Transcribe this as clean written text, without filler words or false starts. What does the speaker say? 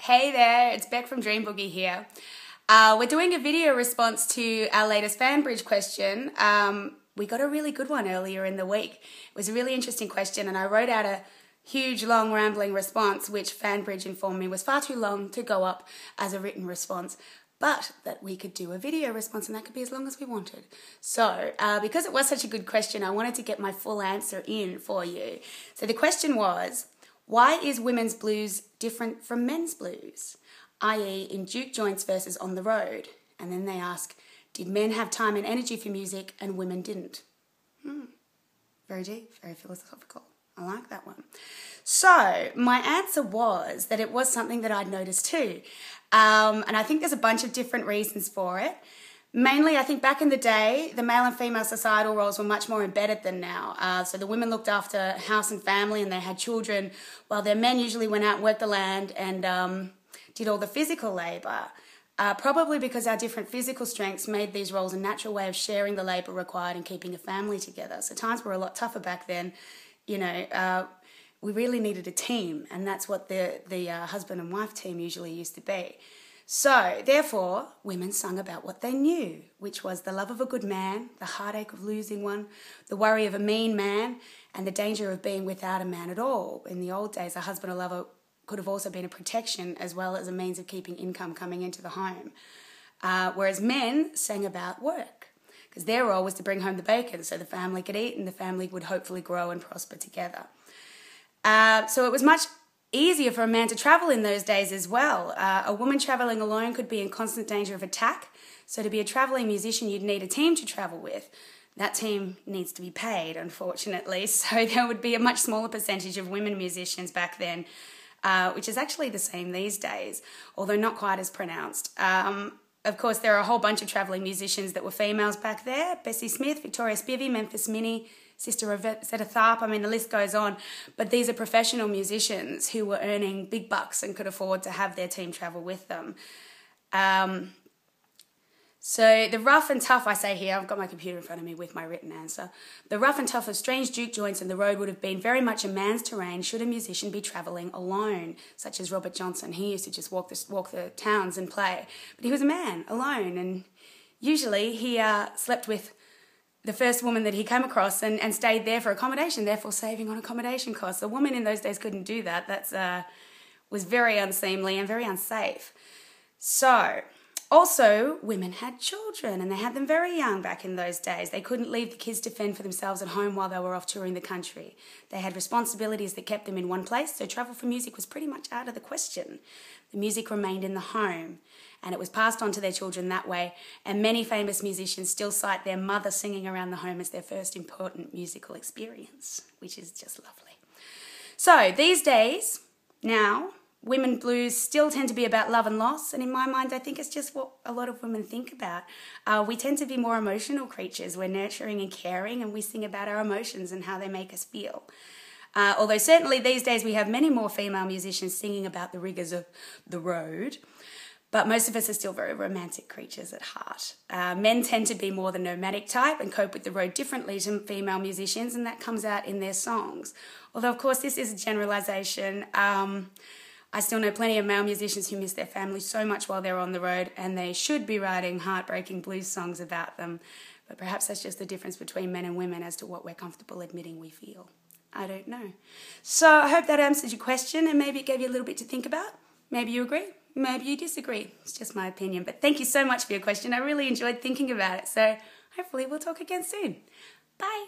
Hey there, it's Beck from Dream Boogie here. We're doing a video response to our latest FanBridge question. We got a really good one earlier in the week. It was a really interesting question and I wrote out a huge, long, rambling response which FanBridge informed me was far too long to go up as a written response, but that we could do a video response and that could be as long as we wanted. So, because it was such a good question, I wanted to get my full answer in for you. So the question was, why is women's blues different from men's blues? I.e. in juke joints versus on the road. And then they ask, did men have time and energy for music and women didn't? Very deep, very philosophical. I like that one. So my answer was that it was something that I'd noticed too. And I think there's a bunch of different reasons for it. Mainly, I think back in the day, the male and female societal roles were much more embedded than now. So the women looked after house and family and they had children, while their men usually went out and worked the land and did all the physical labour. Probably because our different physical strengths made these roles a natural way of sharing the labour required and keeping a family together. So times were a lot tougher back then. You know, we really needed a team, and that's what the husband and wife team usually used to be. So, therefore, women sung about what they knew, which was the love of a good man, the heartache of losing one, the worry of a mean man, and the danger of being without a man at all. In the old days, a husband or lover could have also been a protection as well as a means of keeping income coming into the home. Whereas men sang about work, because their role was to bring home the bacon so the family could eat and the family would hopefully grow and prosper together. So it was much easier for a man to travel in those days as well. A woman travelling alone could be in constant danger of attack. So to be a travelling musician, you'd need a team to travel with. That team needs to be paid, unfortunately. So there would be a much smaller percentage of women musicians back then, which is actually the same these days, although not quite as pronounced. Of course, there are a whole bunch of travelling musicians that were females back there. Bessie Smith, Victoria Spivey, Memphis Minnie, Sister Rosetta Tharpe, I mean, the list goes on. But these are professional musicians who were earning big bucks and could afford to have their team travel with them. So the rough and tough, I say here, I've got my computer in front of me with my written answer. The rough and tough of strange juke joints and the road would have been very much a man's terrain should a musician be travelling alone, such as Robert Johnson. He used to just walk the towns and play. But he was a man, alone, and usually he slept with the first woman that he came across and stayed there for accommodation, therefore saving on accommodation costs. A woman in those days couldn't do that. That was very unseemly and very unsafe. So, also, women had children and they had them very young back in those days. They couldn't leave the kids to fend for themselves at home while they were off touring the country. They had responsibilities that kept them in one place, so travel for music was pretty much out of the question. The music remained in the home and it was passed on to their children that way, and many famous musicians still cite their mother singing around the home as their first important musical experience, which is just lovely. So these days, now, women blues still tend to be about love and loss, and in my mind I think it's just what a lot of women think about. We tend to be more emotional creatures. We're nurturing and caring, and we sing about our emotions and how they make us feel. Although certainly these days we have many more female musicians singing about the rigours of the road, but most of us are still very romantic creatures at heart. Men tend to be more the nomadic type and cope with the road differently to female musicians, and that comes out in their songs. Although of course this is a generalisation. I still know plenty of male musicians who miss their family so much while they're on the road, and they should be writing heartbreaking blues songs about them. But perhaps that's just the difference between men and women as to what we're comfortable admitting we feel. I don't know. So I hope that answers your question and maybe it gave you a little bit to think about. Maybe you agree, maybe you disagree. It's just my opinion. But thank you so much for your question. I really enjoyed thinking about it. So hopefully we'll talk again soon. Bye.